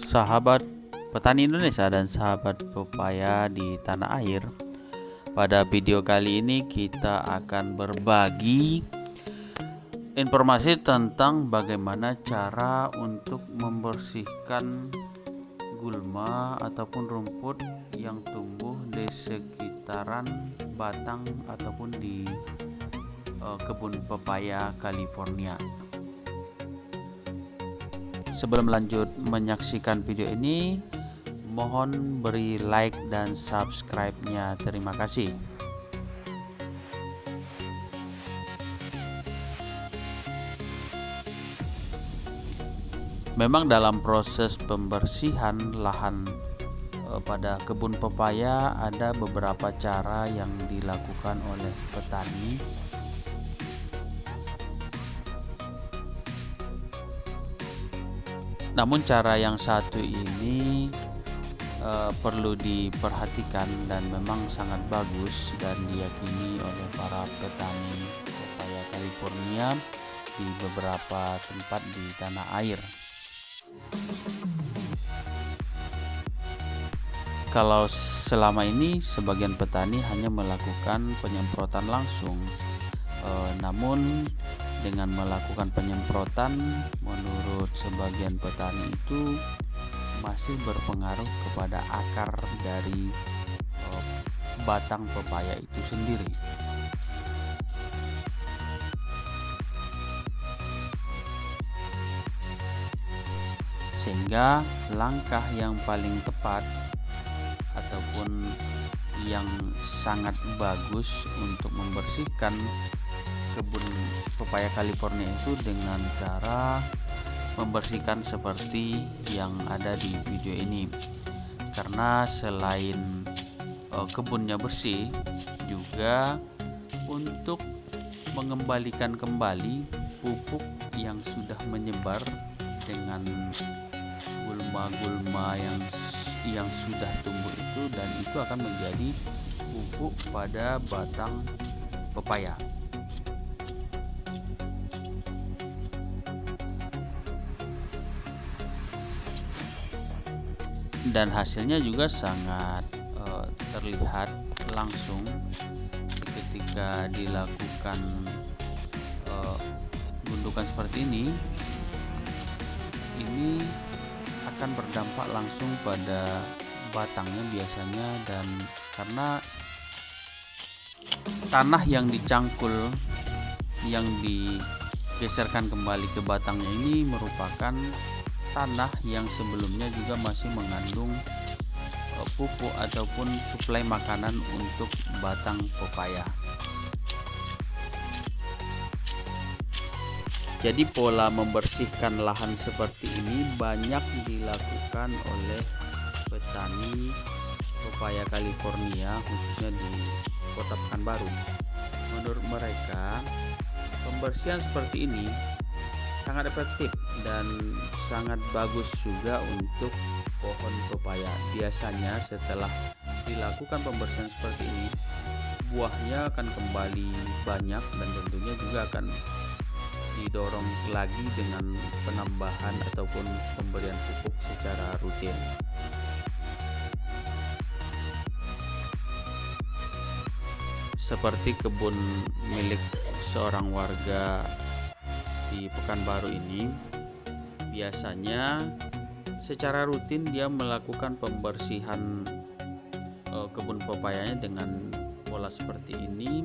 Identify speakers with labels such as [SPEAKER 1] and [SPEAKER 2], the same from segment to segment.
[SPEAKER 1] Sahabat petani Indonesia dan sahabat pepaya di tanah air. Pada video kali ini kita akan berbagi informasi tentang bagaimana cara untuk membersihkan gulma ataupun rumput yang tumbuh di sekitaran batang ataupun di kebun pepaya California. Sebelum lanjut menyaksikan video ini, mohon beri like dan subscribe-nya. Terima kasih. Memang dalam proses pembersihan lahan pada kebun pepaya ada beberapa cara yang dilakukan oleh petani. Namun cara yang satu ini perlu diperhatikan dan memang sangat bagus dan diyakini oleh para petani pepaya California di beberapa tempat di tanah air. Kalau selama ini sebagian petani hanya melakukan penyemprotan langsung, namun dengan melakukan penyemprotan menurut sebagian petani itu masih berpengaruh kepada akar dari batang pepaya itu sendiri. Sehingga langkah yang paling tepat ataupun yang sangat bagus untuk membersihkan kebun pepaya California itu dengan cara membersihkan seperti yang ada di video ini. Karena selain kebunnya bersih, juga untuk mengembalikan kembali pupuk yang sudah menyebar dengan gulma-gulma yang sudah tumbuh itu, dan itu akan menjadi pupuk pada batang pepaya. Dan hasilnya juga sangat terlihat langsung ketika dilakukan gundukan seperti ini akan berdampak langsung pada batangnya biasanya, dan karena tanah yang dicangkul yang digeserkan kembali ke batangnya ini merupakan tanah yang sebelumnya juga masih mengandung pupuk ataupun suplai makanan untuk batang pepaya. Jadi pola membersihkan lahan seperti ini banyak dilakukan oleh petani pepaya California, khususnya di Kota Pekanbaru. Menurut mereka, pembersihan seperti ini sangat efektif dan sangat bagus juga untuk pohon pepaya. Biasanya setelah dilakukan pembersihan seperti ini, buahnya akan kembali banyak dan tentunya juga akan didorong lagi dengan penambahan ataupun pemberian pupuk secara rutin. Seperti kebun milik seorang warga di Pekanbaru ini, biasanya secara rutin dia melakukan pembersihan kebun pepayanya dengan pola seperti ini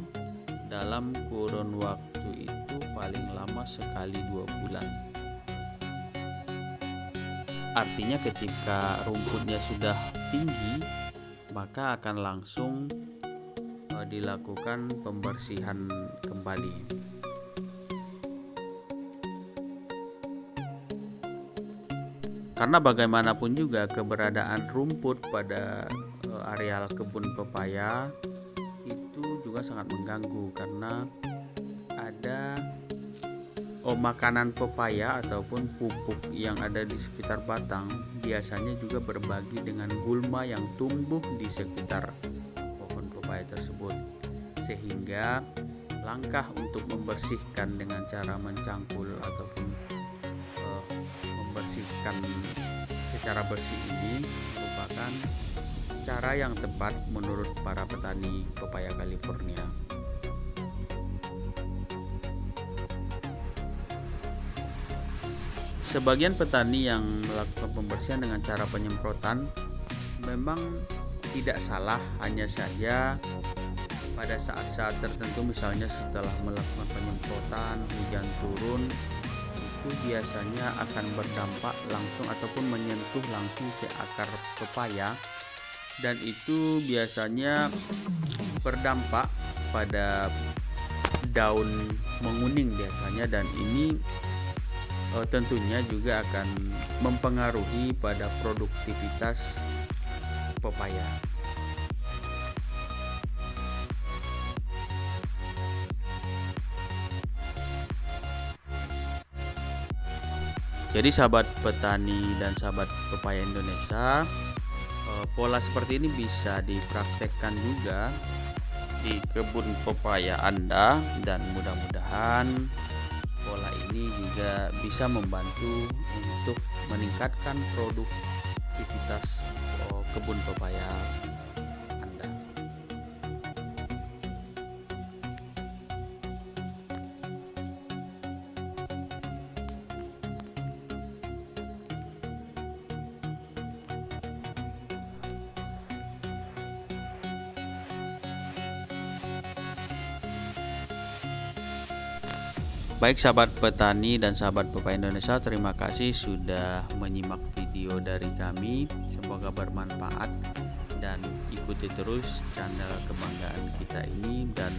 [SPEAKER 1] dalam kurun waktu itu paling lama sekali 2 bulan. Artinya ketika rumputnya sudah tinggi, maka akan langsung dilakukan pembersihan kembali. Karena bagaimanapun juga keberadaan rumput pada areal kebun pepaya itu juga sangat mengganggu, karena ada makanan pepaya ataupun pupuk yang ada di sekitar batang biasanya juga berbagi dengan gulma yang tumbuh di sekitar pohon pepaya tersebut, sehingga langkah untuk membersihkan dengan cara mencangkul ataupun membersihkan Cara bersih ini merupakan cara yang tepat menurut para petani pepaya California. Sebagian petani yang melakukan pembersihan dengan cara penyemprotan memang tidak salah, hanya saja pada saat-saat tertentu, misalnya setelah melakukan penyemprotan, hujan turun, itu biasanya akan berdampak langsung ataupun menyentuh langsung ke akar pepaya, dan itu biasanya berdampak pada daun menguning biasanya, dan ini tentunya juga akan mempengaruhi pada produktivitas pepaya. Jadi sahabat petani dan sahabat pepaya Indonesia, pola seperti ini bisa dipraktekkan juga di kebun pepaya Anda, dan mudah-mudahan pola ini juga bisa membantu untuk meningkatkan produktivitas kebun pepaya Anda. Baik sahabat petani dan sahabat pepaya Indonesia, terima kasih sudah menyimak video dari kami. Semoga bermanfaat dan ikuti terus channel kebanggaan kita ini, dan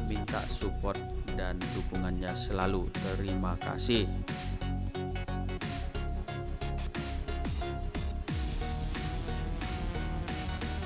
[SPEAKER 1] minta support dan dukungannya selalu. Terima kasih.